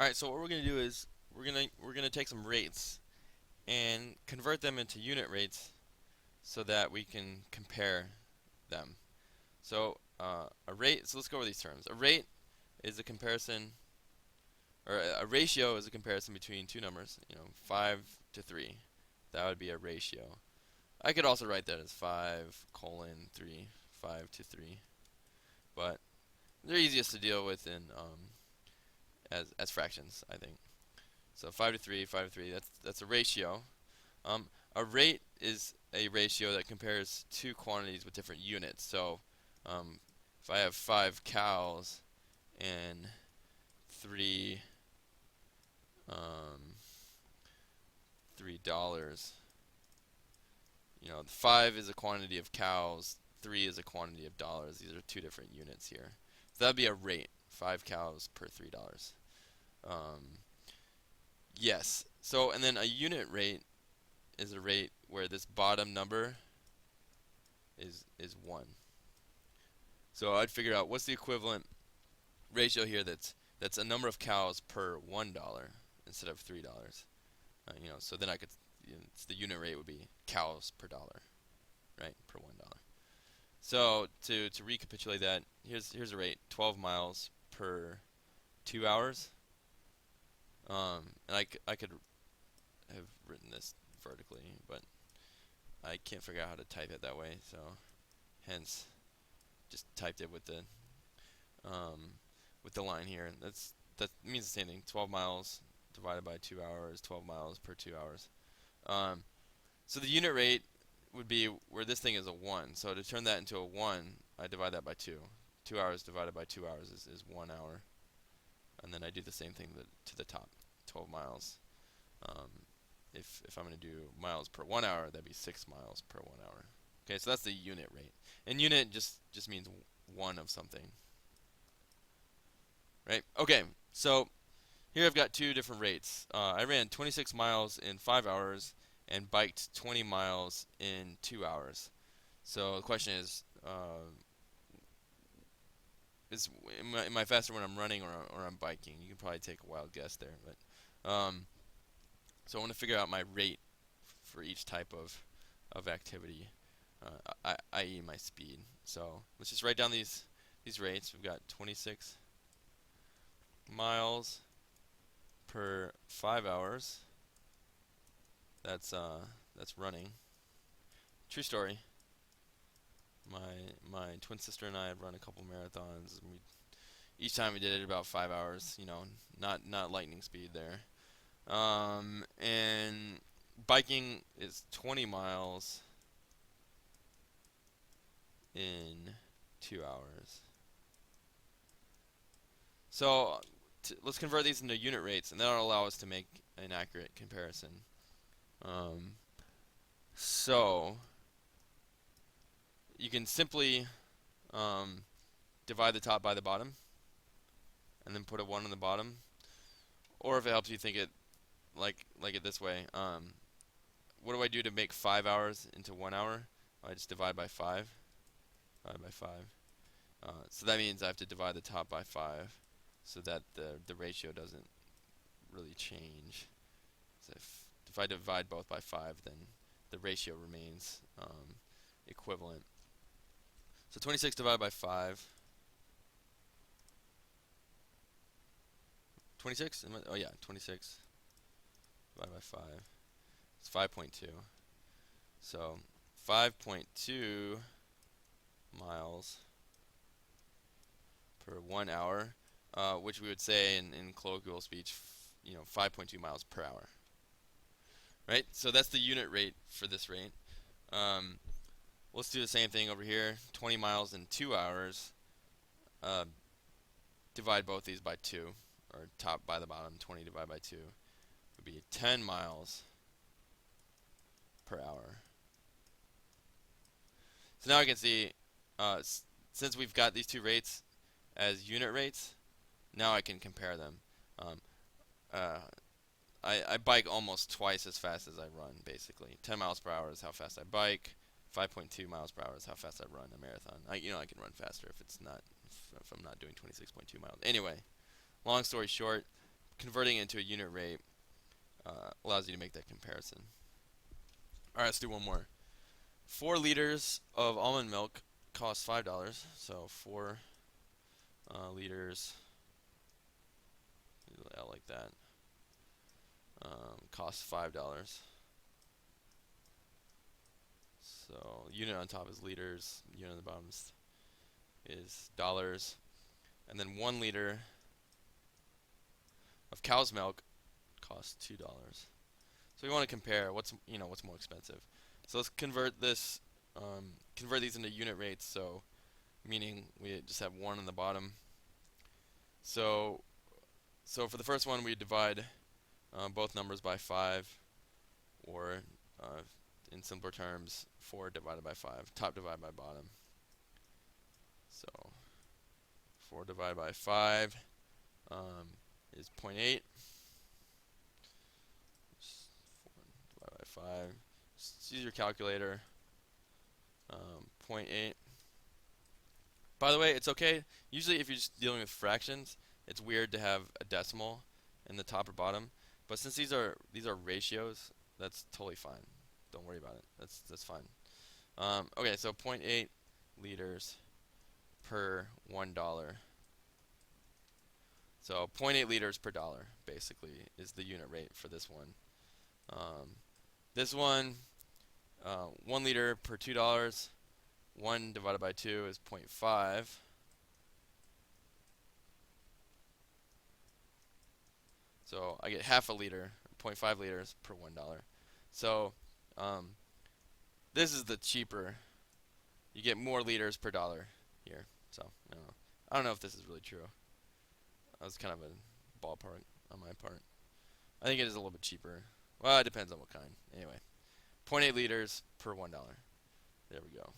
All right, so what we're going to do is we're going to take some rates and convert them into unit rates so that we can compare them. So a rate. So let's go over these terms. A rate is a comparison, or a ratio is a comparison between two numbers. 5 to 3. That would be a ratio. I could also write that as 5:3, 5 to 3, but they're easiest to deal with in as fractions, I think. So 5 to 3, 5 to 3. That's a ratio. Um, a rate is a ratio that compares two quantities with different units. So if I have 5 cows and three um, $3, 5 is a quantity of cows, 3 is a quantity of dollars. These are two different units here. So that'd be a rate. 5 cows per $3. Um, yes. So and then a unit rate is a rate where this bottom number is 1. So I'd figure out what's the equivalent ratio here that's a number of cows per $1 instead of $3. So then I could, the unit rate would be cows per dollar, right? Per $1. So to recapitulate that, here's a rate: 12 miles per 2 hours. And I could have written this vertically, but I can't figure out how to type it that way. So hence, just typed it with the line here. That means the same thing. 12 miles divided by 2 hours. 12 miles per 2 hours. Um, so the unit rate would be where this thing is a 1. So to turn that into a 1, I divide that by 2. 2 hours divided by 2 hours is 1 hour. And then I do the same thing to the top. 12 miles. Um, if I'm going to do miles per 1 hour, that'd be 6 miles per 1 hour. Okay, so that's the unit rate. And unit just means one of something. Right? Okay, so here I've got two different rates. I ran 26 miles in 5 hours and biked 20 miles in 2 hours. So the question is am I faster when I'm running or I'm biking? You can probably take a wild guess there, but so I want to figure out my rate for each type of activity, i.e. my speed. So let's just write down these rates. We've got 26 miles per 5 hours. That's running. True story. My twin sister and I have run a couple marathons. And each time we did it about 5 hours. Not lightning speed there. And biking is 20 miles in 2 hours. So let's convert these into unit rates, and that'll allow us to make an accurate comparison. So you can simply divide the top by the bottom, and then put a 1 on the bottom. Or if it helps you think it like it this way, what do I do to make 5 hours into 1 hour? I just divide by 5. Divide by 5. So that means I have to divide the top by 5 so that the ratio doesn't really change. So if I divide both by 5, then the ratio remains equivalent. So 26 divided by 5. 26? Oh yeah, 26 divided by 5. It's 5.2. So 5.2 miles per 1 hour, which we would say in colloquial speech, 5.2 miles per hour. Right? So that's the unit rate for this rate. Let's do the same thing over here. 20 miles in 2 hours. Divide both these by 2, or top by the bottom. 20 divided by 2 would be 10 miles per hour. So now I can see, since we've got these two rates as unit rates, now I can compare them. I bike almost twice as fast as I run, basically. 10 miles per hour is how fast I bike. 5.2 miles per hour is how fast I run a marathon. I can run faster if I'm not doing 26.2 miles. Anyway, long story short, converting it into a unit rate allows you to make that comparison. All right, let's do one more. 4 liters of almond milk costs $5. So 4 liters, I like that, costs $5. So unit on top is liters, unit on the bottom is dollars, and then 1 liter of cow's milk costs $2. So we want to compare what's more expensive. So let's convert these into unit rates. So meaning we just have 1 on the bottom. So for the first one we divide both numbers by 5, or in simpler terms, 4 divided by 5, top divided by bottom. So 4 divided by 5 is 0.8. 4 divided by 5. Just use your calculator. 0.8. By the way, it's okay. Usually, if you're just dealing with fractions, it's weird to have a decimal in the top or bottom. But since these are ratios, that's totally fine. Don't worry about it. That's fine. Okay, so 0.8 liters per $1. So 0.8 liters per dollar, basically, is the unit rate for this one. This one, 1 liter per $2. 1 divided by 2 is 0.5. So I get half a liter, 0.5 liters per $1. So this is the cheaper. You get more liters per dollar here. So I don't know if this is really true. That was kind of a ballpark on my part. I think it is a little bit cheaper. Well, it depends on what kind. Anyway, 0.8 liters per $1. There we go.